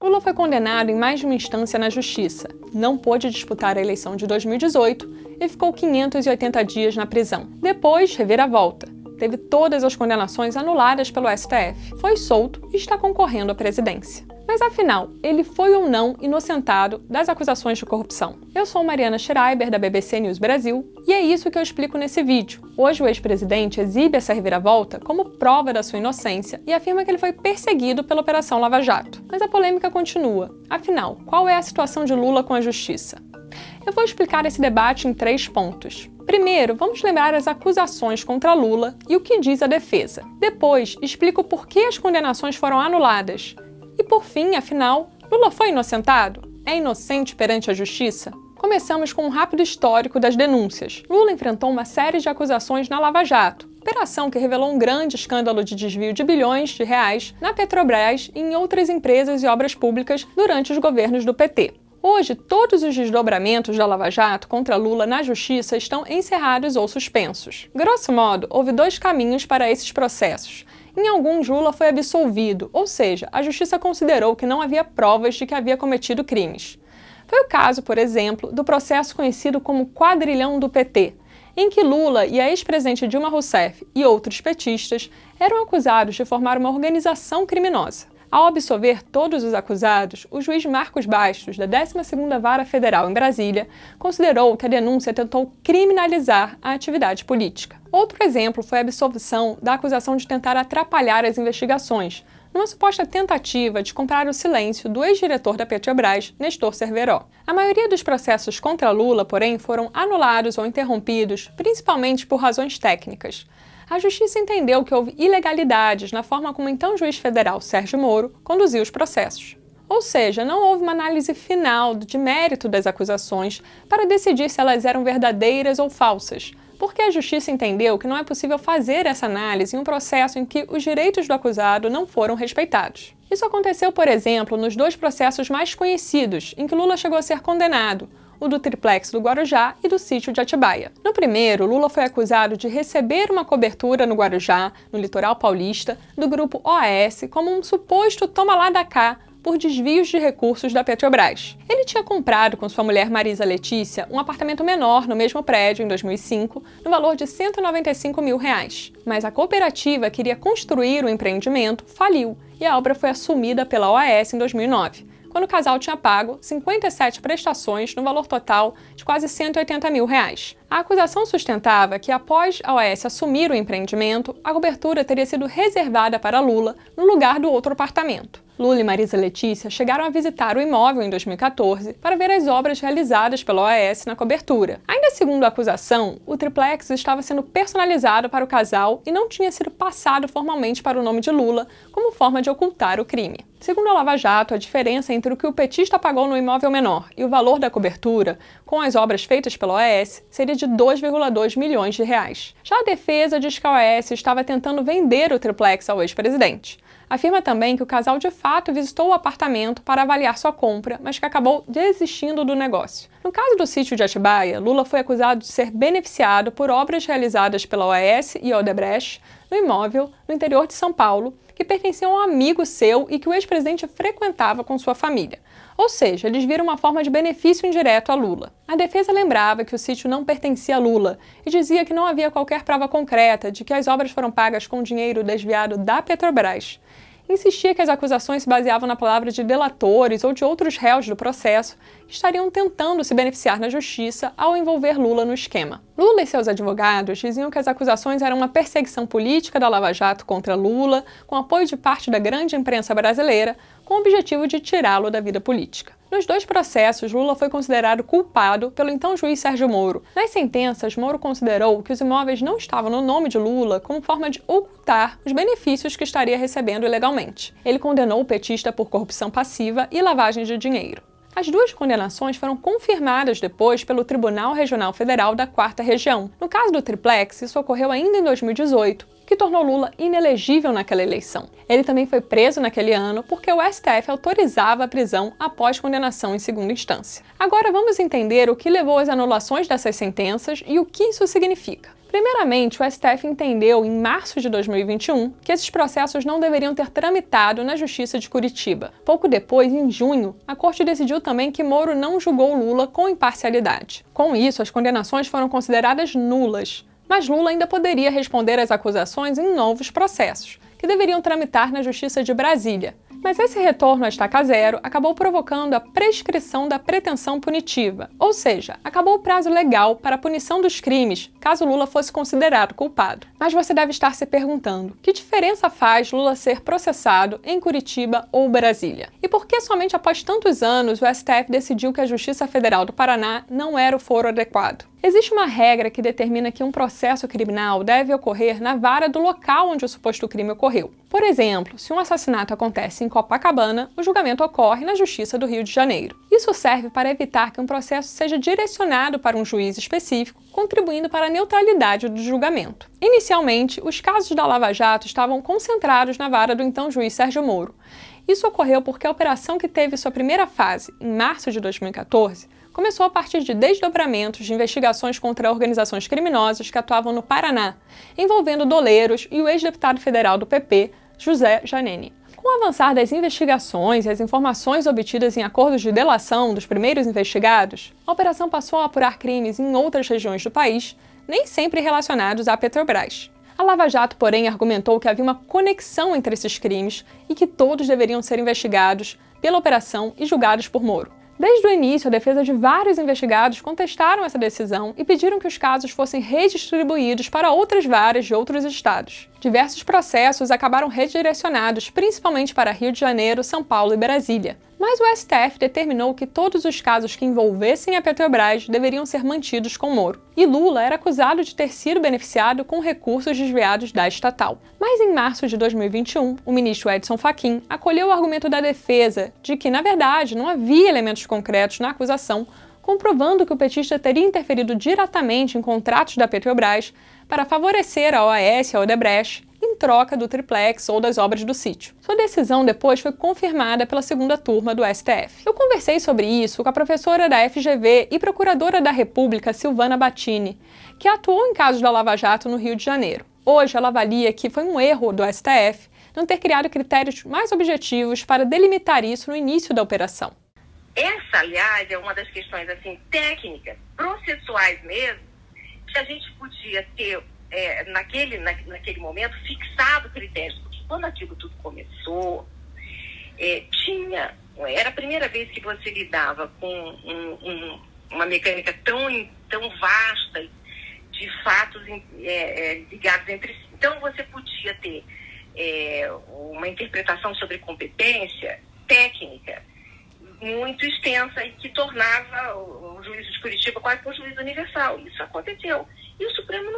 Lula foi condenado em mais de uma instância na Justiça, não pôde disputar a eleição de 2018 e ficou 580 dias na prisão. Depois, reviravolta. Teve todas as condenações anuladas pelo STF, foi solto e está concorrendo à presidência. Mas afinal, ele foi ou não inocentado das acusações de corrupção? Eu sou Mariana Schreiber, da BBC News Brasil, e é isso que eu explico nesse vídeo. Hoje o ex-presidente exibe essa reviravolta como prova da sua inocência e afirma que ele foi perseguido pela Operação Lava Jato. Mas a polêmica continua. Afinal, qual é a situação de Lula com a justiça? Eu vou explicar esse debate em 3 pontos. Primeiro, vamos lembrar as acusações contra Lula e o que diz a defesa. Depois, explico por que as condenações foram anuladas. E por fim, afinal, Lula foi inocentado? É inocente perante a justiça? Começamos com um rápido histórico das denúncias. Lula enfrentou uma série de acusações na Lava Jato, operação que revelou um grande escândalo de desvio de bilhões de reais na Petrobras e em outras empresas e obras públicas durante os governos do PT. Hoje, todos os desdobramentos da Lava Jato contra Lula na Justiça estão encerrados ou suspensos. Grosso modo, houve 2 caminhos para esses processos. Em alguns, Lula foi absolvido, ou seja, a Justiça considerou que não havia provas de que havia cometido crimes. Foi o caso, por exemplo, do processo conhecido como Quadrilhão do PT, em que Lula e a ex-presidente Dilma Rousseff e outros petistas eram acusados de formar uma organização criminosa. Ao absolver todos os acusados, o juiz Marcos Bastos, da 12ª Vara Federal em Brasília, considerou que a denúncia tentou criminalizar a atividade política. Outro exemplo foi a absolvição da acusação de tentar atrapalhar as investigações, numa suposta tentativa de comprar o silêncio do ex-diretor da Petrobras, Nestor Cerveró. A maioria dos processos contra Lula, porém, foram anulados ou interrompidos, principalmente por razões técnicas. A Justiça entendeu que houve ilegalidades na forma como o então juiz federal Sérgio Moro conduziu os processos. Ou seja, não houve uma análise final de mérito das acusações para decidir se elas eram verdadeiras ou falsas, porque a Justiça entendeu que não é possível fazer essa análise em um processo em que os direitos do acusado não foram respeitados. Isso aconteceu, por exemplo, nos 2 processos mais conhecidos, em que Lula chegou a ser condenado, o do triplex do Guarujá e do sítio de Atibaia. No primeiro, Lula foi acusado de receber uma cobertura no Guarujá, no litoral paulista, do grupo OAS, como um suposto toma lá da cá por desvios de recursos da Petrobras. Ele tinha comprado com sua mulher Marisa Letícia um apartamento menor no mesmo prédio em 2005, no valor de R$ 195 mil. Mas a cooperativa que queria construir o empreendimento faliu e a obra foi assumida pela OAS em 2009. Quando o casal tinha pago 57 prestações no valor total de quase R$ 180 mil. A acusação sustentava que, após a OAS assumir o empreendimento, a cobertura teria sido reservada para Lula no lugar do outro apartamento. Lula e Marisa Letícia chegaram a visitar o imóvel em 2014 para ver as obras realizadas pela OAS na cobertura. Ainda segundo a acusação, o triplex estava sendo personalizado para o casal e não tinha sido passado formalmente para o nome de Lula como forma de ocultar o crime. Segundo a Lava Jato, a diferença entre o que o petista pagou no imóvel menor e o valor da cobertura, com as obras feitas pela OAS, seria de 2,2 milhões de reais. Já a defesa diz que a OAS estava tentando vender o triplex ao ex-presidente. Afirma também que o casal de fato visitou o apartamento para avaliar sua compra, mas que acabou desistindo do negócio. No caso do sítio de Atibaia, Lula foi acusado de ser beneficiado por obras realizadas pela OAS e Odebrecht no imóvel no interior de São Paulo, que pertencia a um amigo seu e que o ex-presidente frequentava com sua família. Ou seja, eles viram uma forma de benefício indireto a Lula. A defesa lembrava que o sítio não pertencia a Lula e dizia que não havia qualquer prova concreta de que as obras foram pagas com dinheiro desviado da Petrobras. Insistia que as acusações se baseavam na palavra de delatores ou de outros réus do processo que estariam tentando se beneficiar na justiça ao envolver Lula no esquema. Lula e seus advogados diziam que as acusações eram uma perseguição política da Lava Jato contra Lula, com apoio de parte da grande imprensa brasileira, com o objetivo de tirá-lo da vida política. Nos 2 processos, Lula foi considerado culpado pelo então juiz Sérgio Moro. Nas sentenças, Moro considerou que os imóveis não estavam no nome de Lula como forma de ocultar os benefícios que estaria recebendo ilegalmente. Ele condenou o petista por corrupção passiva e lavagem de dinheiro. As 2 condenações foram confirmadas depois pelo Tribunal Regional Federal da 4ª Região. No caso do triplex, isso ocorreu ainda em 2018, que tornou Lula inelegível naquela eleição. Ele também foi preso naquele ano porque o STF autorizava a prisão após condenação em segunda instância. Agora vamos entender o que levou às anulações dessas sentenças e o que isso significa. Primeiramente, o STF entendeu, em março de 2021, que esses processos não deveriam ter tramitado na Justiça de Curitiba. Pouco depois, em junho, a Corte decidiu também que Moro não julgou Lula com imparcialidade. Com isso, as condenações foram consideradas nulas, mas Lula ainda poderia responder às acusações em novos processos, que deveriam tramitar na Justiça de Brasília. Mas esse retorno à estaca zero acabou provocando a prescrição da pretensão punitiva, ou seja, acabou o prazo legal para a punição dos crimes, caso Lula fosse considerado culpado. Mas você deve estar se perguntando, que diferença faz Lula ser processado em Curitiba ou Brasília? E por que somente após tantos anos o STF decidiu que a Justiça Federal do Paraná não era o foro adequado? Existe uma regra que determina que um processo criminal deve ocorrer na vara do local onde o suposto crime ocorreu. Por exemplo, se um assassinato acontece em Copacabana, o julgamento ocorre na Justiça do Rio de Janeiro. Isso serve para evitar que um processo seja direcionado para um juiz específico, contribuindo para a neutralidade do julgamento. Inicialmente, os casos da Lava Jato estavam concentrados na vara do então juiz Sérgio Moro. Isso ocorreu porque a operação, que teve sua primeira fase em março de 2014, começou a partir de desdobramentos de investigações contra organizações criminosas que atuavam no Paraná, envolvendo doleiros e o ex-deputado federal do PP, José Janene. Com o avançar das investigações e as informações obtidas em acordos de delação dos primeiros investigados, a operação passou a apurar crimes em outras regiões do país, nem sempre relacionados à Petrobras. A Lava Jato, porém, argumentou que havia uma conexão entre esses crimes e que todos deveriam ser investigados pela operação e julgados por Moro. Desde o início, a defesa de vários investigados contestaram essa decisão e pediram que os casos fossem redistribuídos para outras varas de outros estados. Diversos processos acabaram redirecionados, principalmente para Rio de Janeiro, São Paulo e Brasília. Mas o STF determinou que todos os casos que envolvessem a Petrobras deveriam ser mantidos com Moro. E Lula era acusado de ter sido beneficiado com recursos desviados da estatal. Mas em março de 2021, o ministro Edson Fachin acolheu o argumento da defesa de que, na verdade, não havia elementos concretos na acusação, comprovando que o petista teria interferido diretamente em contratos da Petrobras para favorecer a OAS e a Odebrecht em troca do triplex ou das obras do sítio. Sua decisão depois foi confirmada pela segunda turma do STF. Eu conversei sobre isso com a professora da FGV e procuradora da República, Silvana Battini, que atuou em casos da Lava Jato no Rio de Janeiro. Hoje ela avalia que foi um erro do STF não ter criado critérios mais objetivos para delimitar isso no início da operação. Essa, aliás, é uma das questões técnicas, processuais mesmo, que a gente podia ter, naquele momento, fixado critérios. Porque quando aquilo tudo começou, era a primeira vez que você lidava com uma mecânica tão vasta de fatos ligados entre si. Então, você podia ter uma interpretação sobre competência técnica muito extensa e que tornava o juízo de Curitiba quase um juízo universal. Isso aconteceu. E o Supremo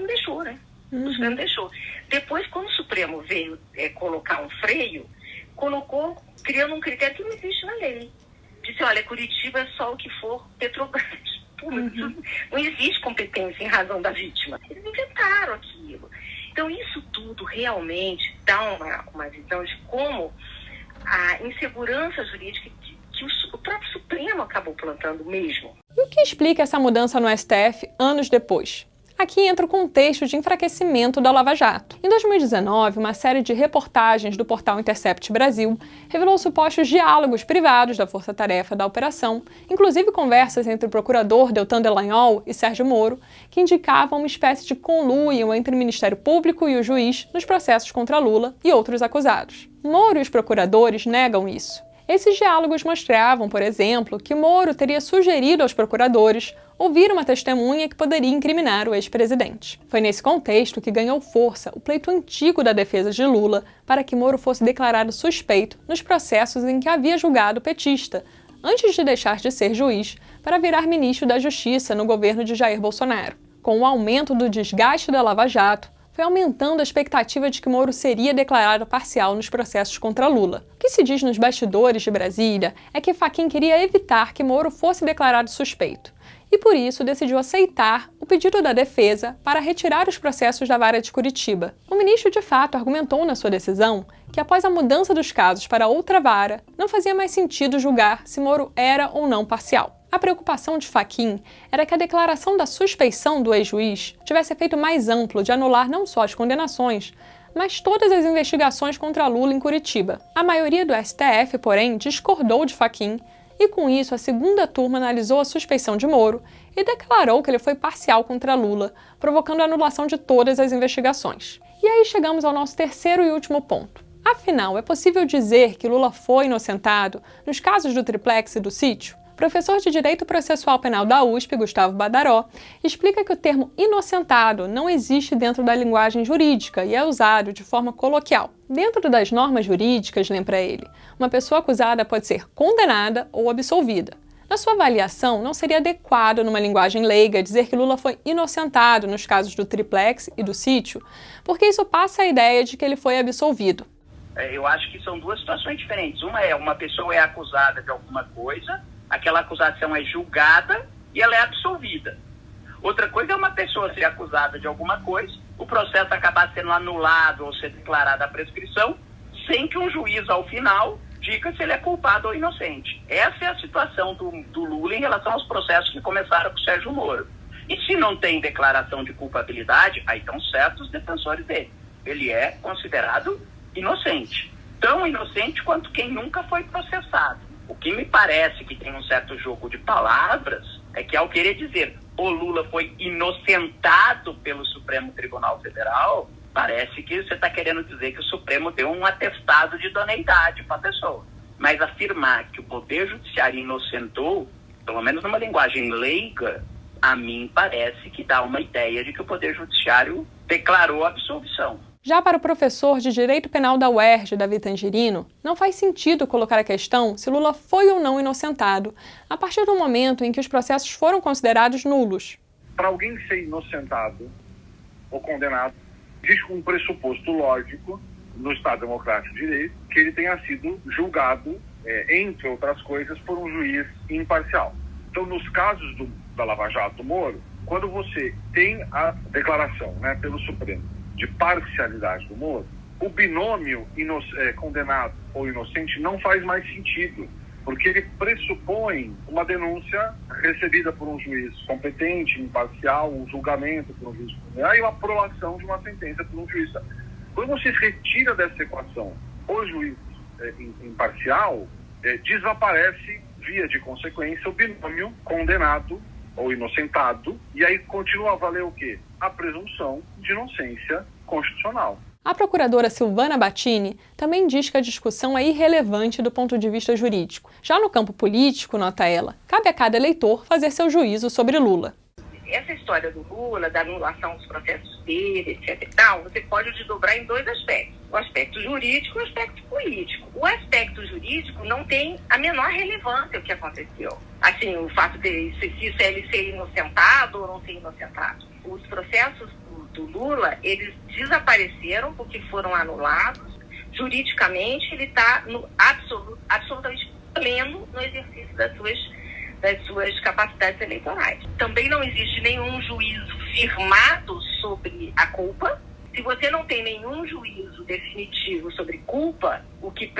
deixou, né? O Supremo deixou. Depois, quando o Supremo veio colocar um freio, criando um critério que não existe na lei. Disse, olha, Curitiba é só o que for Petrobras. Não existe competência em razão da vítima. Eles inventaram aquilo. Então, isso tudo realmente dá uma visão de como a insegurança jurídica que o próprio Supremo acabou plantando mesmo. E o que explica essa mudança no STF anos depois? Aqui entra o contexto de enfraquecimento da Lava Jato. Em 2019, uma série de reportagens do portal Intercept Brasil revelou supostos diálogos privados da força-tarefa da operação, inclusive conversas entre o procurador Deltan Dallagnol e Sérgio Moro, que indicavam uma espécie de conluio entre o Ministério Público e o juiz nos processos contra Lula e outros acusados. Moro e os procuradores negam isso. Esses diálogos mostravam, por exemplo, que Moro teria sugerido aos procuradores ouvir uma testemunha que poderia incriminar o ex-presidente. Foi nesse contexto que ganhou força o pleito antigo da defesa de Lula para que Moro fosse declarado suspeito nos processos em que havia julgado o petista, antes de deixar de ser juiz para virar ministro da Justiça no governo de Jair Bolsonaro. Com o aumento do desgaste da Lava Jato, foi aumentando a expectativa de que Moro seria declarado parcial nos processos contra Lula. O que se diz nos bastidores de Brasília é que Fachin queria evitar que Moro fosse declarado suspeito, e por isso decidiu aceitar o pedido da defesa para retirar os processos da vara de Curitiba. O ministro, de fato, argumentou na sua decisão que, após a mudança dos casos para outra vara, não fazia mais sentido julgar se Moro era ou não parcial. A preocupação de Fachin era que a declaração da suspeição do ex-juiz tivesse efeito mais amplo de anular não só as condenações, mas todas as investigações contra Lula em Curitiba. A maioria do STF, porém, discordou de Fachin e, com isso, a segunda turma analisou a suspeição de Moro e declarou que ele foi parcial contra Lula, provocando a anulação de todas as investigações. E aí chegamos ao nosso terceiro e último ponto. Afinal, é possível dizer que Lula foi inocentado nos casos do triplex e do sítio? O professor de Direito Processual Penal da USP, Gustavo Badaró, explica que o termo inocentado não existe dentro da linguagem jurídica e é usado de forma coloquial. Dentro das normas jurídicas, lembra ele, uma pessoa acusada pode ser condenada ou absolvida. Na sua avaliação, não seria adequado, numa linguagem leiga, dizer que Lula foi inocentado nos casos do triplex e do sítio, porque isso passa a ideia de que ele foi absolvido. Eu acho que são duas situações diferentes. Uma pessoa é acusada de alguma coisa, aquela acusação é julgada e ela é absolvida. Outra coisa é uma pessoa ser acusada de alguma coisa, o processo acabar sendo anulado ou ser declarada a prescrição, sem que um juiz, ao final, diga se ele é culpado ou inocente. Essa é a situação do Lula em relação aos processos que começaram com o Sérgio Moro. E se não tem declaração de culpabilidade, aí estão certos os defensores dele. Ele é considerado inocente. Tão inocente quanto quem nunca foi processado. O que me parece que tem um certo jogo de palavras é que, ao querer dizer o Lula foi inocentado pelo Supremo Tribunal Federal, parece que você está querendo dizer que o Supremo deu um atestado de idoneidade para a pessoa. Mas afirmar que o Poder Judiciário inocentou, pelo menos numa linguagem leiga, a mim parece que dá uma ideia de que o Poder Judiciário declarou a absolvição. Já para o professor de Direito Penal da UERJ, Davi Tangerino, não faz sentido colocar a questão se Lula foi ou não inocentado, a partir do momento em que os processos foram considerados nulos. Para alguém ser inocentado ou condenado, existe um pressuposto lógico no Estado Democrático de Direito que ele tenha sido julgado, entre outras coisas, por um juiz imparcial. Então, nos casos da Lava Jato Moro, quando você tem a declaração, pelo Supremo de parcialidade do Moro, o binômio condenado ou inocente não faz mais sentido, porque ele pressupõe uma denúncia recebida por um juiz competente, imparcial, um julgamento por um juiz e uma aprovação de uma sentença por um juiz. Quando você retira dessa equação o juiz imparcial, desaparece, via de consequência, o binômio condenado ou inocentado, e aí continua a valer o quê? A presunção de inocência constitucional. A procuradora Silvana Battini também diz que a discussão é irrelevante do ponto de vista jurídico. Já no campo político, nota ela, cabe a cada eleitor fazer seu juízo sobre Lula. Essa história do Lula, da anulação dos processos dele, etc e tal, você pode desdobrar em dois aspectos. O aspecto jurídico e o aspecto político. O aspecto jurídico não tem a menor relevância o que aconteceu. Assim, o fato de se ele ser inocentado ou não ser inocentado. Os processos do Lula, eles desapareceram porque foram anulados. Juridicamente, ele está absolutamente pleno no exercício das suas capacidades eleitorais. Também não existe nenhum juízo firmado sobre a culpa. Se você não tem nenhum juízo definitivo sobre culpa, o que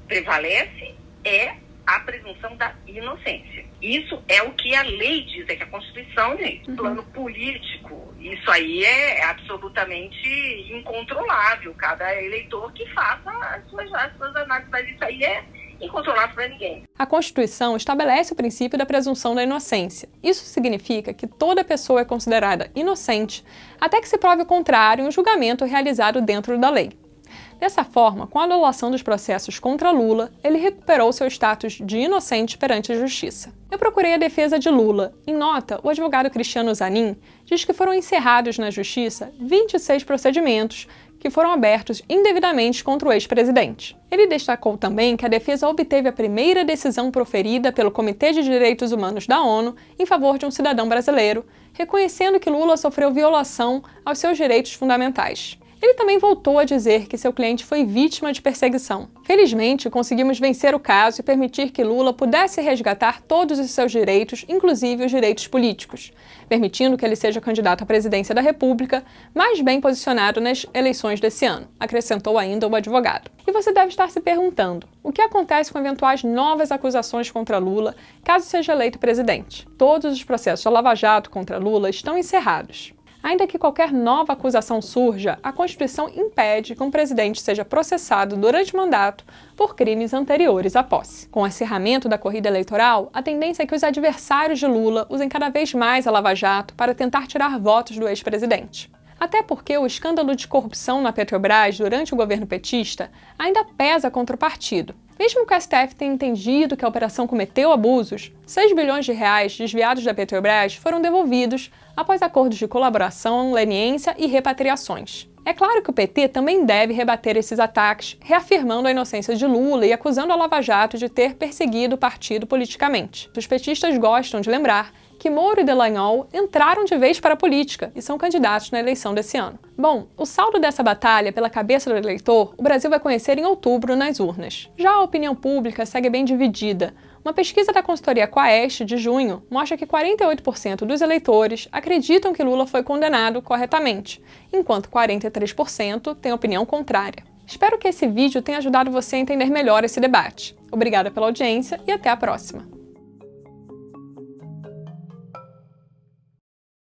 prevalece é a presunção da inocência. Isso é o que a lei diz, é que a Constituição diz. No plano político, isso aí é absolutamente incontrolável. Cada eleitor que faça as suas análises, mas isso aí é incontrolável para ninguém. A Constituição estabelece o princípio da presunção da inocência. Isso significa que toda pessoa é considerada inocente até que se prove o contrário em um julgamento realizado dentro da lei. Dessa forma, com a anulação dos processos contra Lula, ele recuperou seu status de inocente perante a justiça. Eu procurei a defesa de Lula. Em nota, o advogado Cristiano Zanin diz que foram encerrados na justiça 26 procedimentos que foram abertos indevidamente contra o ex-presidente. Ele destacou também que a defesa obteve a primeira decisão proferida pelo Comitê de Direitos Humanos da ONU em favor de um cidadão brasileiro, reconhecendo que Lula sofreu violação aos seus direitos fundamentais. Ele também voltou a dizer que seu cliente foi vítima de perseguição. Felizmente, conseguimos vencer o caso e permitir que Lula pudesse resgatar todos os seus direitos, inclusive os direitos políticos, permitindo que ele seja candidato à presidência da República, mais bem posicionado nas eleições desse ano, acrescentou ainda o advogado. E você deve estar se perguntando, o que acontece com eventuais novas acusações contra Lula, caso seja eleito presidente? Todos os processos da Lava Jato contra Lula estão encerrados. Ainda que qualquer nova acusação surja, a Constituição impede que um presidente seja processado durante o mandato por crimes anteriores à posse. Com o acirramento da corrida eleitoral, a tendência é que os adversários de Lula usem cada vez mais a Lava Jato para tentar tirar votos do ex-presidente. Até porque o escândalo de corrupção na Petrobras durante o governo petista ainda pesa contra o partido. Mesmo que o STF tenha entendido que a operação cometeu abusos, 6 bilhões de reais desviados da Petrobras foram devolvidos após acordos de colaboração, leniência e repatriações. É claro que o PT também deve rebater esses ataques, reafirmando a inocência de Lula e acusando a Lava Jato de ter perseguido o partido politicamente. Os petistas gostam de lembrar que Moro e Dallagnol entraram de vez para a política e são candidatos na eleição desse ano. Bom, o saldo dessa batalha pela cabeça do eleitor, o Brasil vai conhecer em outubro nas urnas. Já a opinião pública segue bem dividida. Uma pesquisa da consultoria Quaest de junho mostra que 48% dos eleitores acreditam que Lula foi condenado corretamente, enquanto 43% têm opinião contrária. Espero que esse vídeo tenha ajudado você a entender melhor esse debate. Obrigada pela audiência e até a próxima!